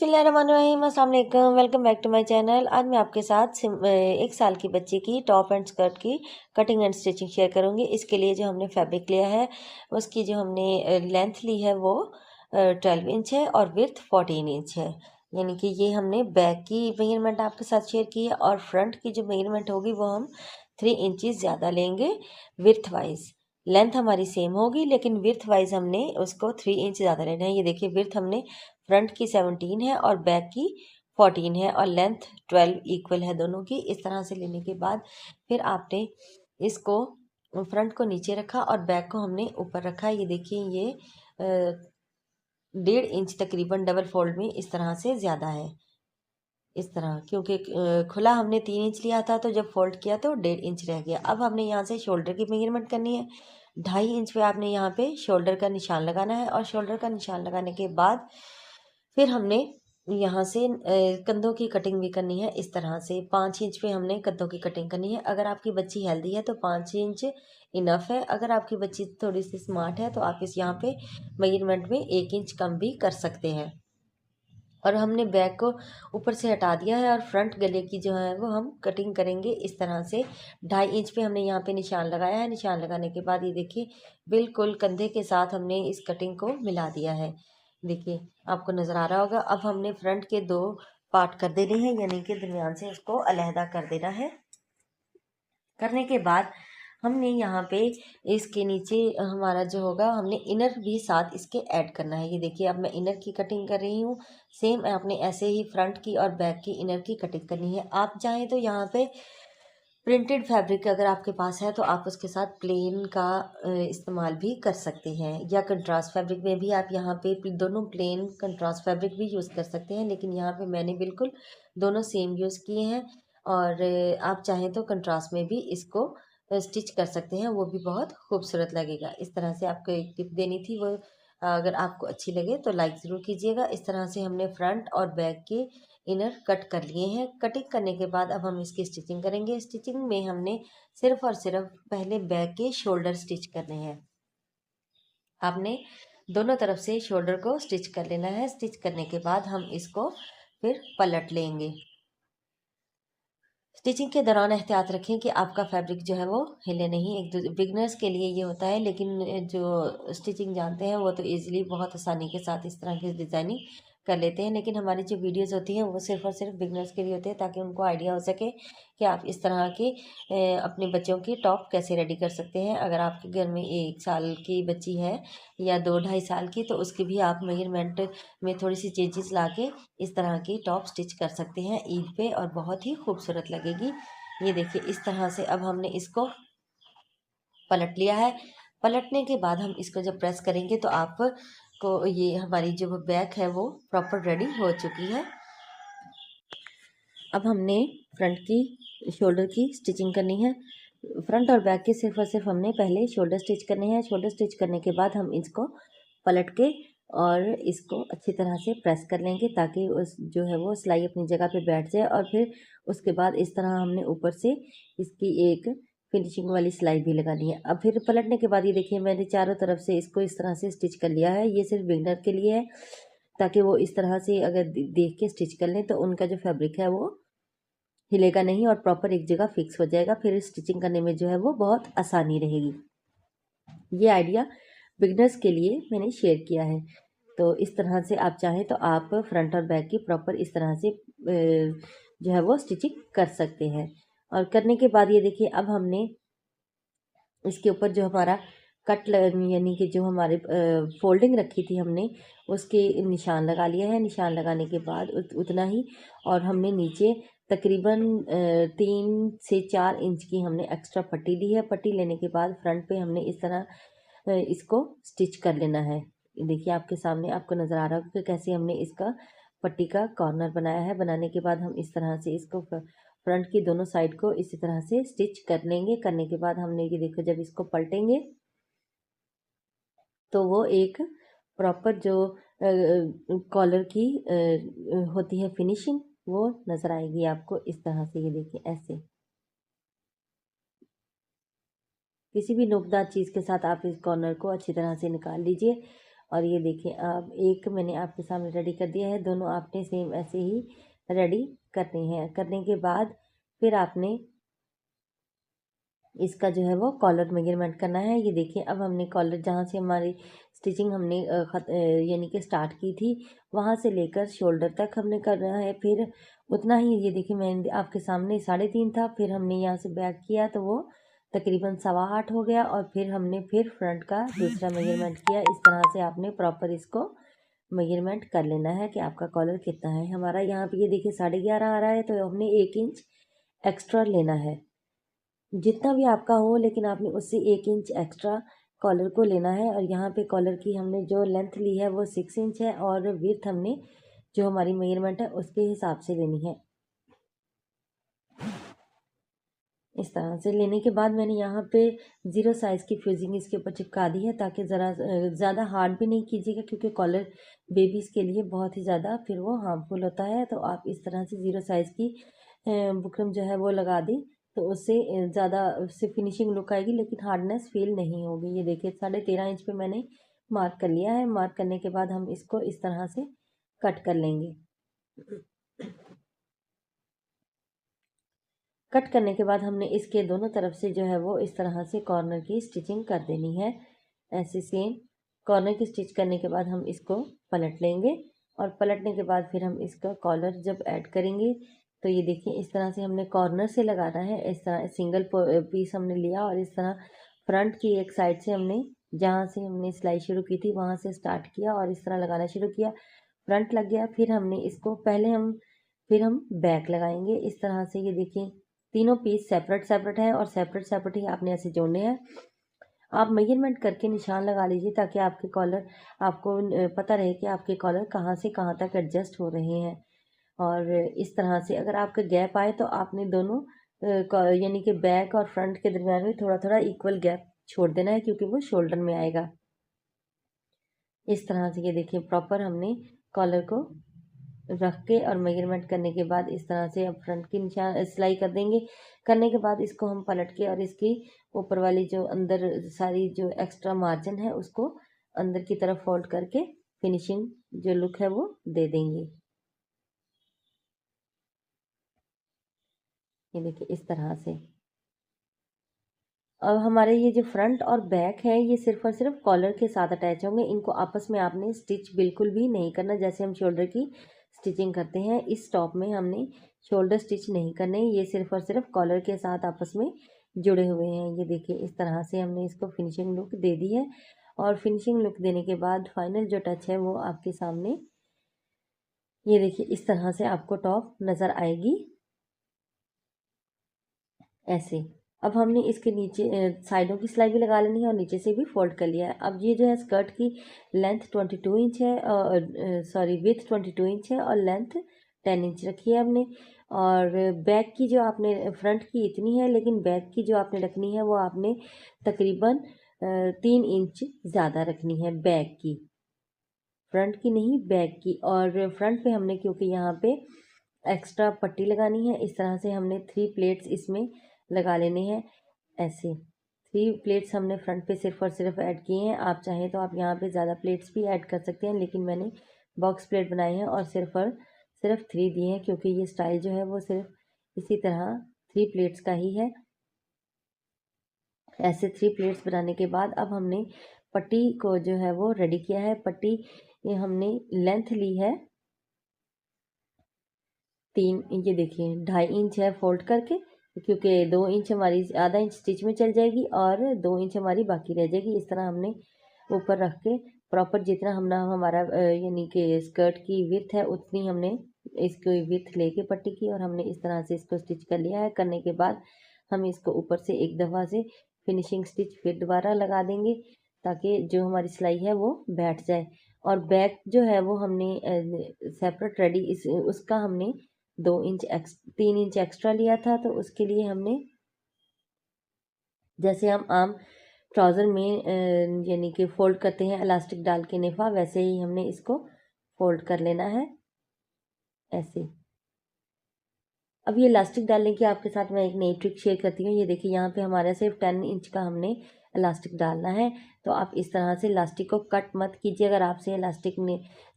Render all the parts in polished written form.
बिस्मिल्लाहिर्रहमानिर्रहीम, अस्सलाम वालेकुम। Welcome back to my channel. आज मैं आपके साथ 1 साल की बच्ची की टॉप एंड स्कर्ट की कटिंग एंड स्टिचिंग शेयर करूंगी। इसके लिए जो हमने फैब्रिक लिया है उसकी जो हमने लेंथ ली है वो 12 इंच है और विड्थ 14 इंच है। यानी कि ये हमने बैक की मेजरमेंट आपके साथ शेयर की है और फ्रंट की जो मेजरमेंट होगी वो हम 3 इंचज़ ज़्यादा लेंगे विड्थ वाइज। लेंथ हमारी सेम होगी लेकिन विड्थ वाइज हमने उसको 3 इंच ज़्यादा लेना है। ये देखिए, विड्थ हमने फ्रंट की 17 है और बैक की 14 है और लेंथ 12 इक्वल है दोनों की। इस तरह से लेने के बाद फिर आपने इसको फ्रंट को नीचे रखा और बैक को हमने ऊपर रखा। ये देखिए, ये 1.5 इंच तकरीबन डबल फोल्ड में इस तरह से ज़्यादा है। इस तरह, क्योंकि खुला हमने 3 इंच लिया था तो जब फोल्ड किया तो 1.5 इंच रह गया। अब हमने यहाँ से शोल्डर की मेजरमेंट करनी है। 2.5 इंच पे आपने यहाँ पे शोल्डर का निशान लगाना है और शोल्डर का निशान लगाने के बाद फिर हमने यहाँ से कंधों की कटिंग भी करनी है। इस तरह से 5 इंच पे हमने कंधों की कटिंग करनी है। अगर आपकी बच्ची हेल्दी है तो 5 इंच इनफ है। अगर आपकी बच्ची थोड़ी सी स्मार्ट है तो आप इस यहाँ पे मेजरमेंट में 1 इंच कम भी कर सकते हैं। और हमने बैक को ऊपर से हटा दिया है और फ्रंट गले की जो है वो हम कटिंग करेंगे इस तरह से। 2.5 इंच पे हमने यहाँ पे निशान लगाया है। निशान लगाने के बाद ये देखिए, बिल्कुल कंधे के साथ हमने इस कटिंग को मिला दिया है। देखिए, आपको नज़र आ रहा होगा। अब हमने फ्रंट के 2 पार्ट कर देने हैं, यानी कि दरमियान से उसको अलहदा कर देना है। करने के बाद हमने यहाँ पे इसके नीचे हमारा जो होगा, हमने इनर भी साथ इसके ऐड करना है। ये देखिए, अब मैं इनर की कटिंग कर रही हूँ। सेम आपने ऐसे ही फ्रंट की और बैक की इनर की कटिंग करनी है। आप चाहें तो यहाँ पे प्रिंटेड फैब्रिक अगर आपके पास है तो आप उसके साथ प्लेन का इस्तेमाल भी कर सकते हैं, या कंट्रास्ट फैब्रिक में भी आप यहाँ पे दोनों प्लेन कंट्रास्ट फैब्रिक भी यूज़ कर सकते हैं। लेकिन यहाँ पे मैंने बिल्कुल दोनों सेम यूज़ किए हैं। और आप चाहें तो कंट्रास्ट में भी इसको स्टिच कर सकते हैं, वो भी बहुत खूबसूरत लगेगा। इस तरह से आपको एक टिप देनी थी, वो अगर आपको अच्छी लगे तो लाइक ज़रूर कीजिएगा। इस तरह से हमने फ्रंट और बैक के इनर कट कर लिए हैं। कटिंग करने के बाद अब हम इसकी स्टिचिंग करेंगे। स्टिचिंग में हमने सिर्फ और सिर्फ पहले बैक के शोल्डर स्टिच करने हैं। आपने दोनों तरफ से शोल्डर को स्टिच कर लेना है। स्टिच करने के बाद हम इसको फिर पलट लेंगे। स्टिचिंग के दौरान एहतियात रखें कि आपका फैब्रिक जो है वो हिले नहीं। एक बिगनर्स के लिए ये होता है, लेकिन जो स्टिचिंग जानते हैं वो तो इजीली बहुत आसानी के साथ इस तरह की डिज़ाइनिंग कर लेते हैं। लेकिन हमारी जो वीडियोस होती हैं वो सिर्फ और सिर्फ बिगनर्स के लिए होते हैं, ताकि उनको आइडिया हो सके कि आप इस तरह के अपने बच्चों की टॉप कैसे रेडी कर सकते हैं। अगर आपके घर में 1 साल की बच्ची है या 2-2.5 साल की, तो उसकी भी आप मेजरमेंट में थोड़ी सी चेंजेस ला के इस तरह की टॉप स्टिच कर सकते हैं ईद पे, और बहुत ही खूबसूरत लगेगी। ये देखिए, इस तरह से अब हमने इसको पलट लिया है। पलटने के बाद हम इसको जब प्रेस करेंगे तो आपको ये हमारी जो बैक है वो प्रॉपर रेडी हो चुकी है। अब हमने फ्रंट की शोल्डर की स्टिचिंग करनी है। फ्रंट और बैक के सिर्फ और सिर्फ हमने पहले शोल्डर स्टिच करने हैं। शोल्डर स्टिच करने के बाद हम इसको पलट के और इसको अच्छी तरह से प्रेस कर लेंगे, ताकि उस जो है वो सिलाई अपनी जगह पे बैठ जाए। और फिर उसके बाद इस तरह हमने ऊपर से इसकी एक फिनिशिंग वाली सिलाई भी लगानी है। अब फिर पलटने के बाद ये देखिए, मैंने चारों तरफ से इसको इस तरह से स्टिच कर लिया है। ये सिर्फ बिगनर के लिए है, ताकि वो इस तरह से अगर देख के स्टिच कर लें तो उनका जो फैब्रिक है वो हिलेगा नहीं और प्रॉपर एक जगह फिक्स हो जाएगा। फिर स्टिचिंग करने में जो है वो बहुत आसानी रहेगी। ये आइडिया बिगनर्स के लिए मैंने शेयर किया है। तो इस तरह से आप चाहें तो आप फ्रंट और बैक की प्रॉपर इस तरह से जो है वो स्टिचिंग कर सकते हैं। और करने के बाद ये देखिए, अब हमने इसके ऊपर जो हमारा यानी कि जो हमारे फोल्डिंग रखी थी हमने, उसके निशान लगा लिया है। निशान लगाने के बाद उतना ही, और हमने नीचे तकरीबन 3 से 4 इंच की हमने एक्स्ट्रा पट्टी ली है। पट्टी लेने के बाद फ्रंट पे हमने इस तरह इसको स्टिच कर लेना है। देखिए, आपके सामने आपको नज़र आ रहा होगा कि कैसे हमने इसका पट्टी का कॉर्नर बनाया है। बनाने के बाद हम इस तरह से इसको फ्रंट की दोनों साइड को इसी तरह से स्टिच कर लेंगे। करने के बाद हमने ये देखो, जब इसको पलटेंगे तो वो एक प्रॉपर जो कॉलर की होती है फिनिशिंग, वो नज़र आएगी आपको इस तरह से। ये देखिए, ऐसे किसी भी नोकदार चीज़ के साथ आप इस कॉर्नर को अच्छी तरह से निकाल लीजिए। और ये देखिए अब एक मैंने आपके सामने रेडी कर दिया है। दोनों आपने सेम ऐसे ही रेडी करनी है। करने के बाद फिर आपने इसका जो है वो कॉलर मेजरमेंट करना है। ये देखिए अब हमने कॉलर जहाँ से हमारी स्टिचिंग हमने यानी कि स्टार्ट की थी वहाँ से लेकर शोल्डर तक हमने करना है। फिर उतना ही, ये देखिए मैंने आपके सामने 3.5 था, फिर हमने यहाँ से बैक किया तो वो तकरीबन 8.25 हो गया। और फिर हमने फिर फ्रंट का दूसरा मेजरमेंट किया। इस तरह से आपने प्रॉपर इसको मेजरमेंट कर लेना है कि आपका कॉलर कितना है। हमारा यहाँ पे ये देखिए 11.5 आ रहा है, तो हमने 1 इंच एक्स्ट्रा लेना है। जितना भी आपका हो, लेकिन आपने उससे 1 इंच एक्स्ट्रा कॉलर को लेना है। और यहाँ पे कॉलर की हमने जो लेंथ ली है वो 6 इंच है, और विड्थ हमने जो हमारी मेजरमेंट है उसके हिसाब से लेनी है। इस तरह से लेने के बाद मैंने यहाँ पे 0 साइज़ की फ्यूजिंग इसके ऊपर चिपका दी है, ताकि ज़रा ज़्यादा हार्ड भी नहीं कीजिएगा, क्योंकि कॉलर बेबीज़ के लिए बहुत ही ज़्यादा फिर वो हार्मफुल होता है। तो आप इस तरह से 0 साइज़ की बुकरम जो है वो लगा दी, तो उससे ज़्यादा उससे फिनिशिंग लुक आएगी, लेकिन हार्डनेस फील नहीं होगी। ये देखिए 13.5 इंच पे मैंने मार्क कर लिया है। मार्क करने के बाद हम इसको इस तरह से कट कर लेंगे। कट करने के बाद हमने इसके दोनों तरफ से जो है वो इस तरह से कॉर्नर की स्टिचिंग कर देनी है। ऐसे सेम कॉर्नर की स्टिच करने के बाद हम इसको पलट लेंगे, और पलटने के बाद फिर हम इसका कॉलर जब ऐड करेंगे तो ये देखिए इस तरह से हमने कॉर्नर से लगाना है। इस तरह सिंगल पीस हमने लिया, और इस तरह फ्रंट की एक साइड से हमने जहाँ से हमने सिलाई शुरू की थी वहाँ से स्टार्ट किया, और इस तरह लगाना शुरू किया। फ्रंट लग गया, फिर हमने इसको फिर हम बैक लगाएंगे इस तरह से। ये देखिए तीनों पीस सेपरेट सेपरेट है, और सेपरेट सेपरेट ही आपने ऐसे जोड़ने हैं। आप मेजरमेंट करके निशान लगा लीजिए, ताकि आपके कॉलर आपको पता रहे कि आपके कॉलर कहाँ से कहाँ तक एडजस्ट हो रहे हैं। और इस तरह से अगर आपका गैप आए तो आपने दोनों यानी कि बैक और फ्रंट के दरम्यान में थोड़ा थोड़ा इक्वल गैप छोड़ देना है, क्योंकि वो शोल्डर में आएगा। इस तरह से ये देखिए प्रॉपर हमने कॉलर को रख के और मेजरमेंट करने के बाद इस तरह से अब फ्रंट की निशान सिलाई कर देंगे। करने के बाद इसको हम पलट के और इसकी ऊपर वाली जो अंदर सारी जो एक्स्ट्रा मार्जिन है उसको अंदर की तरफ फोल्ड करके फिनिशिंग जो लुक है वो दे देंगे। ये देखिए इस तरह से। अब हमारे ये जो फ्रंट और बैक है ये सिर्फ और सिर्फ कॉलर के साथ अटैच होंगे। इनको आपस में आपने स्टिच बिल्कुल भी नहीं करना, जैसे हम शोल्डर की स्टिचिंग करते हैं। इस टॉप में हमने शोल्डर स्टिच नहीं करने, ये सिर्फ और सिर्फ कॉलर के साथ आपस में जुड़े हुए हैं। ये देखिए इस तरह से हमने इसको फिनिशिंग लुक दे दी है। और फिनिशिंग लुक देने के बाद फाइनल जो टच है वो आपके सामने ये देखिए इस तरह से आपको टॉप नज़र आएगी ऐसे। अब हमने इसके नीचे साइडों की सिलाई भी लगा लेनी है, और नीचे से भी फोल्ड कर लिया है। अब ये जो है स्कर्ट की लेंथ 22 इंच है, सॉरी विथ 22 इंच है, और लेंथ 10 इंच रखी है हमने। और बैक की जो आपने फ्रंट की इतनी है, लेकिन बैक की जो आपने रखनी है वो आपने तकरीबन 3 इंच ज़्यादा रखनी है बैक की, फ्रंट की नहीं बैक की। और फ्रंट पे हमने क्योंकि यहाँ पे एक्स्ट्रा पट्टी लगानी है, इस तरह से हमने 3 प्लेट्स इसमें लगा लेने हैं ऐसे। 3 प्लेट्स हमने फ्रंट पे सिर्फ और सिर्फ ऐड किए हैं। आप चाहें तो आप यहाँ पे ज़्यादा प्लेट्स भी ऐड कर सकते हैं, लेकिन मैंने बॉक्स प्लेट बनाए हैं और सिर्फ 3 दिए हैं, क्योंकि ये स्टाइल जो है वो सिर्फ इसी तरह 3 प्लेट्स का ही है। ऐसे 3 प्लेट्स बनाने के बाद अब हमने पट्टी को जो है वो रेडी किया है। पट्टी ये हमने लेंथ ली है 3, ये देखिए 2.5 इंच है फोल्ड करके, क्योंकि 2 इंच हमारी आधा इंच स्टिच में चल जाएगी और 2 इंच हमारी बाकी रह जाएगी। इस तरह हमने ऊपर रख के प्रॉपर जितना हमारा यानी कि स्कर्ट की विड्थ है उतनी हमने इसकी विड्थ लेके पट्टी की, और हमने इस तरह से इसको स्टिच कर लिया है। करने के बाद हम इसको ऊपर से एक दफ़ा से फिनिशिंग स्टिच फिर दोबारा लगा देंगे, ताकि जो हमारी सिलाई है वो बैठ जाए। और बैक जो है वो हमने सेपरेट रेडी इस उसका हमने 3 इंच एक्स्ट्रा लिया था, तो उसके लिए हमने जैसे हम आम ट्राउज़र में यानी कि फ़ोल्ड करते हैं इलास्टिक डाल के नेफा, वैसे ही हमने इसको फ़ोल्ड कर लेना है ऐसे। अब ये इलास्टिक डालने की आपके साथ मैं एक नई ट्रिक शेयर करती हूँ। ये देखिए यहाँ पे हमारा सिर्फ 10 इंच का हमने इलास्टिक डालना है तो आप इस तरह से इलास्टिक को कट मत कीजिए। अगर आपसे इलास्टिक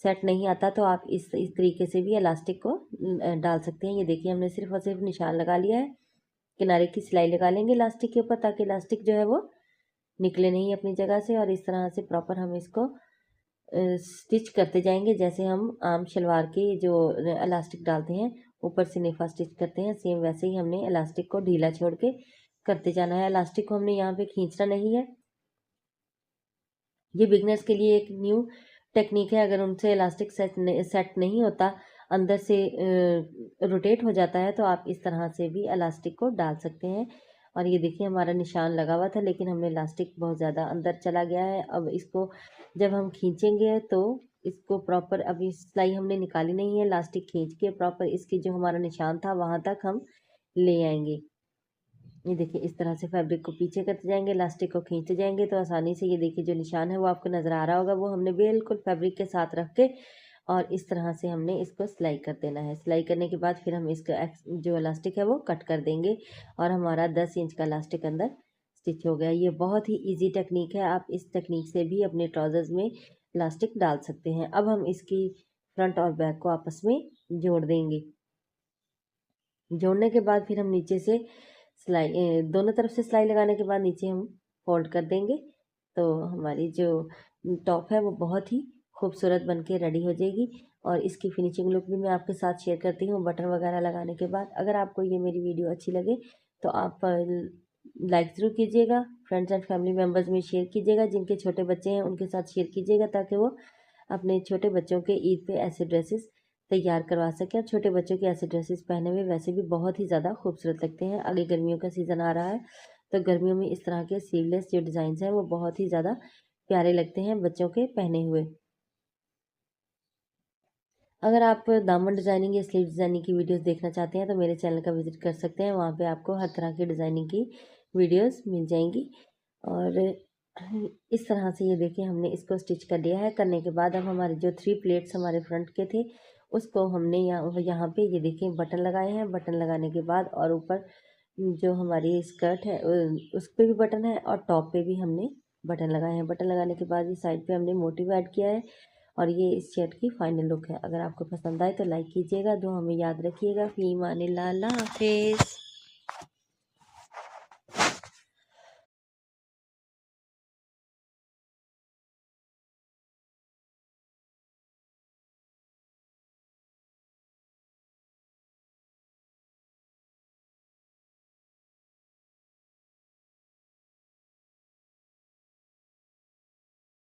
सेट नहीं आता तो आप इस तरीके से भी इलास्टिक को डाल सकते हैं। ये देखिए हमने सिर्फ और सिर्फ निशान लगा लिया है, किनारे की सिलाई लगा लेंगे इलास्टिक के ऊपर ताकि इलास्टिक जो है वो निकले नहीं अपनी जगह से। और इस तरह से प्रॉपर हम इसको स्टिच करते जाएंगे जैसे हम आम शलवार की जो इलास्टिक डालते हैं ऊपर से नेफा स्टिच करते हैं, सेम वैसे ही हमने इलास्टिक को ढीला छोड़ के करते जाना है। इलास्टिक को हमने यहाँ पे खींचना नहीं है। ये बिगनर्स के लिए एक न्यू टेक्निक है। अगर उनसे इलास्टिक सेट नहीं होता, अंदर से रोटेट हो जाता है, तो आप इस तरह से भी इलास्टिक को डाल सकते हैं। और ये देखिए हमारा निशान लगा हुआ था लेकिन हमने इलास्टिक बहुत ज़्यादा अंदर चला गया है। अब इसको जब हम खींचेंगे तो इसको प्रॉपर, अभी सिलाई हमने निकाली नहीं है, इलास्टिक खींच के प्रॉपर इसकी जो हमारा निशान था वहाँ तक हम ले आएंगे। ये देखिए इस तरह से फैब्रिक को पीछे करते जाएंगे, इलास्टिक को खींचते जाएंगे तो आसानी से ये देखिए जो निशान है वो आपको नज़र आ रहा होगा, वो हमने बिल्कुल फैब्रिक के साथ रख के और इस तरह से हमने इसको सिलाई कर देना है। सिलाई करने के बाद फिर हम इसका जो इलास्टिक है वो कट कर देंगे और हमारा 10 इंच का इलास्टिक अंदर स्टिच हो गया। ये बहुत ही ईजी टेक्निक है, आप इस टेक्निक से भी अपने ट्राउज़र्स में इलास्टिक डाल सकते हैं। अब हम इसकी फ्रंट और बैक को आपस में जोड़ देंगे। जोड़ने के बाद फिर हम नीचे से सिलाई, दोनों तरफ से सिलाई लगाने के बाद नीचे हम फोल्ड कर देंगे तो हमारी जो टॉप है वो बहुत ही खूबसूरत बन के रेडी हो जाएगी। और इसकी फिनिशिंग लुक भी मैं आपके साथ शेयर करती हूँ बटन वगैरह लगाने के बाद। अगर आपको ये मेरी वीडियो अच्छी लगे तो आप लाइक ज़रूर कीजिएगा, फ्रेंड्स एंड फैमिली मेम्बर्स में शेयर कीजिएगा, जिनके छोटे बच्चे हैं उनके साथ शेयर कीजिएगा ताकि वो अपने छोटे बच्चों के ईद पे ऐसे ड्रेसेस तैयार करवा सकें। और छोटे बच्चों के ऐसे ड्रेसेस पहने हुए वैसे भी बहुत ही ज़्यादा खूबसूरत लगते हैं। आगे गर्मियों का सीज़न आ रहा है तो गर्मियों में इस तरह के स्लीवलेस जो डिज़ाइन हैं वो बहुत ही ज़्यादा प्यारे लगते हैं बच्चों के पहने हुए। अगर आप दामन डिज़ाइनिंग या स्लीव डिज़ाइनिंग की वीडियोस देखना चाहते हैं तो मेरे चैनल का विजिट कर सकते हैं, वहाँ पे आपको हर तरह की डिज़ाइनिंग की वीडियोस मिल जाएंगी। और इस तरह से ये देखिए हमने इसको स्टिच कर लिया है। करने के बाद अब हमारे जो 3 प्लेट्स हमारे फ्रंट के थे उसको हमने यहाँ पे ये देखिए बटन लगाए हैं। बटन लगाने के बाद और ऊपर जो हमारी स्कर्ट है उस पर भी बटन है और टॉप पे भी हमने बटन लगाए हैं। बटन लगाने के बाद ये साइड पे हमने मोटिव ऐड किया है और ये इस शर्ट की फाइनल लुक है। अगर आपको पसंद आए तो लाइक कीजिएगा, दुआ हमें याद रखिएगा। फी मानिल्लाह, अल्लाह हाफिज़।